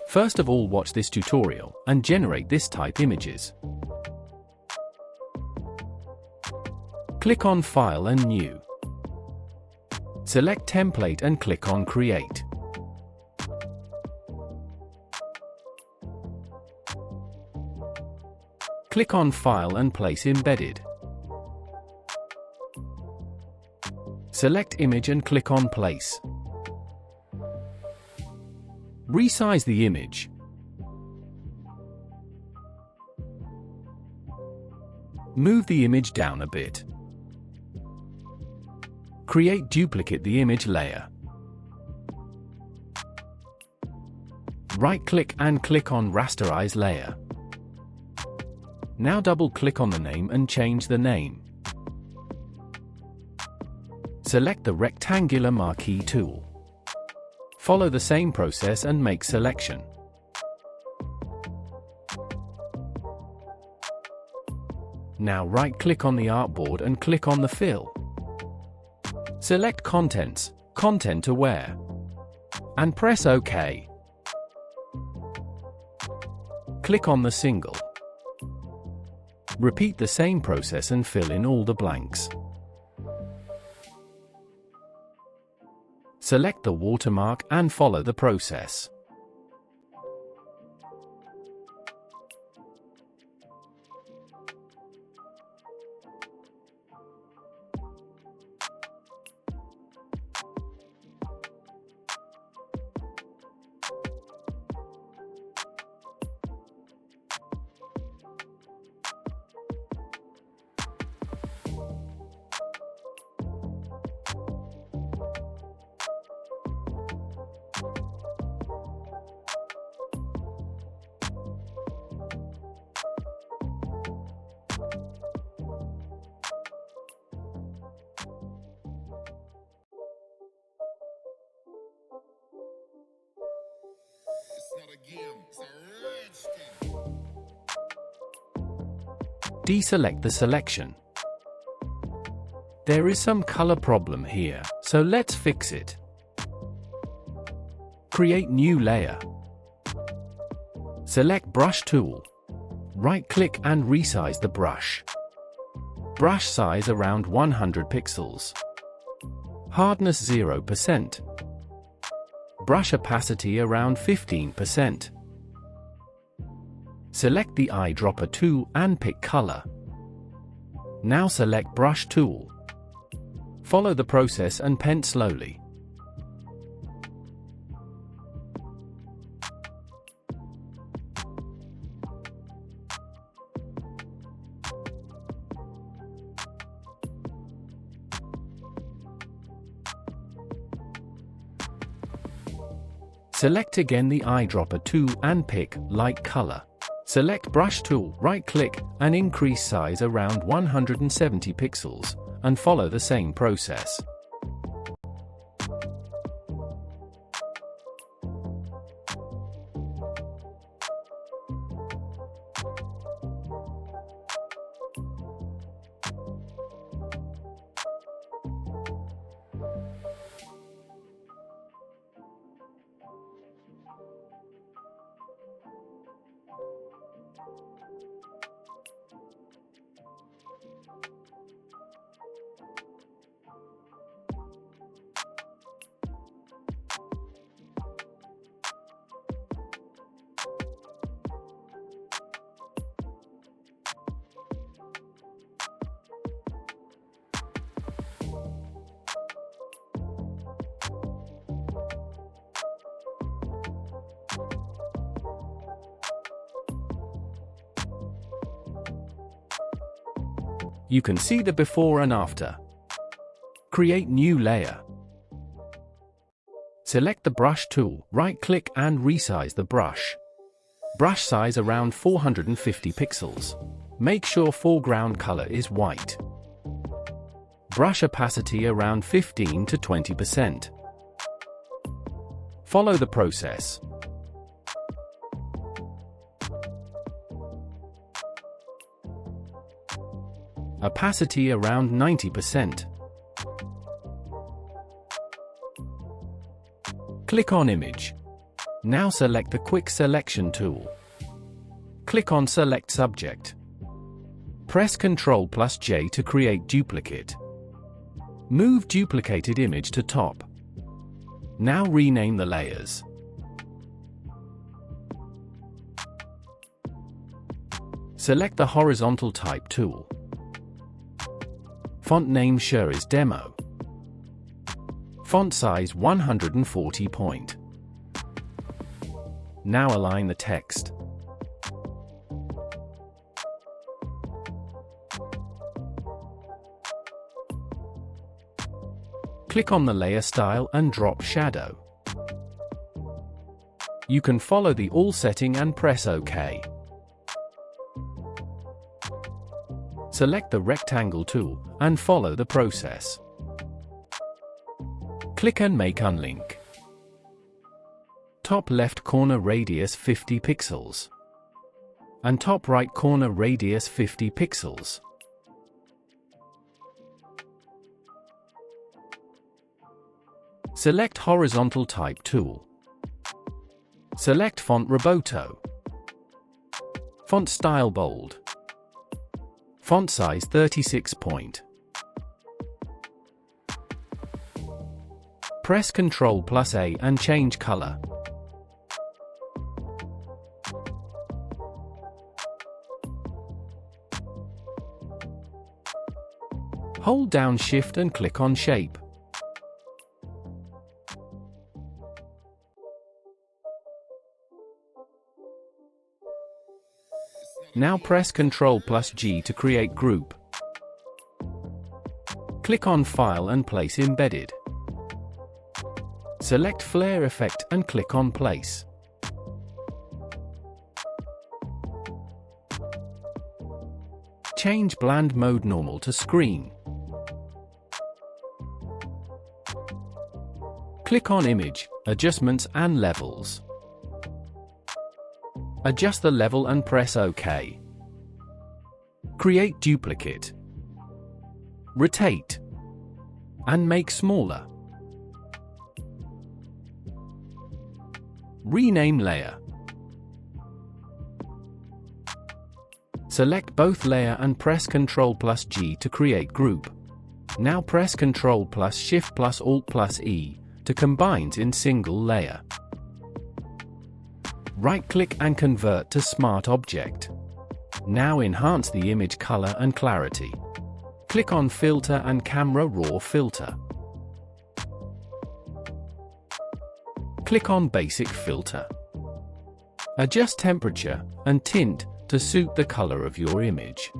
First of all, watch this tutorial and generate this type images. Click on File and New. Select Template and click on Create. Click on File and place Embedded. Select Image and click on Place. Resize the image. Move the image down a bit. Create duplicate the image layer. Right-click and click on Rasterize layer. Now double-click on the name and change the name. Select the rectangular marquee tool. Follow the same process and make selection. Now right-click on the artboard and click on the fill. Select Contents, Content Aware, and press OK. Click on the single. Repeat the same process and fill in all the blanks. Select the watermark and follow the process. Deselect the selection. There is some color problem here, so let's fix it. Create new layer. Select Brush tool. Right-click and resize the brush. Brush size around 100 pixels. Hardness 0%. Brush opacity around 15%. Select the eyedropper tool and pick color. Now select Brush tool. Follow the process and pen slowly. Select again the eyedropper tool and pick light color. Select Brush tool, right-click, and increase size around 170 pixels, and follow the same process. You can see the before and after. Create new layer. Select the Brush tool, right-click and resize the brush. Brush size around 450 pixels. Make sure foreground color is white. Brush opacity around 15 to 20%. Follow the process. Opacity around 90%. Click on Image. Now select the Quick Selection tool. Click on Select Subject. Press Ctrl+J to create duplicate. Move duplicated image to top. Now rename the layers. Select the Horizontal Type tool. Font name sure is Demo. Font size 140 point. Now align the text. Click on the layer style and drop shadow. You can follow the all setting and press OK. Select the rectangle tool and follow the process. Click and make unlink. Top left corner radius 50 pixels. And top right corner radius 50 pixels. Select Horizontal Type tool. Select Font Roboto. Font style bold. Font size 36 point. Press Ctrl+A and change color. Hold down Shift and click on Shape. Now press Ctrl+G to create group. Click on File and place Embedded. Select Flare Effect and click on Place. Change Blend Mode Normal to Screen. Click on Image, Adjustments and Levels. Adjust the level and press OK. Create duplicate. Rotate. And make smaller. Rename layer. Select both layer and press Ctrl+G to create group. Now press Ctrl+Shift+Alt+E to combine in single layer. Right-click and convert to Smart Object. Now enhance the image color and clarity. Click on Filter and Camera Raw Filter. Click on Basic Filter. Adjust temperature and tint to suit the color of your image.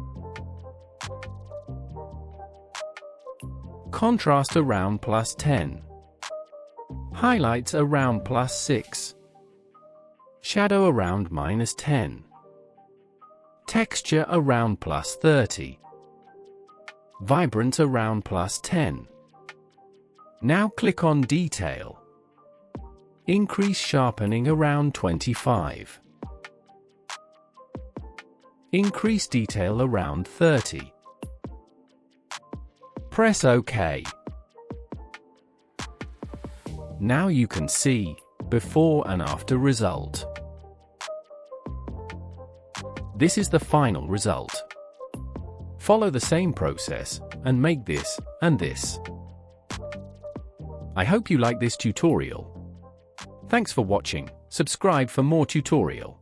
Contrast around +10. Highlights around +6. Shadow around -10. Texture around +30. Vibrance around +10. Now click on Detail. Increase sharpening around 25. Increase detail around 30. Press OK. Now you can see before and after result. This is the final result. Follow the same process and make this and this. I hope you like this tutorial. Thanks for watching. Subscribe for more tutorial.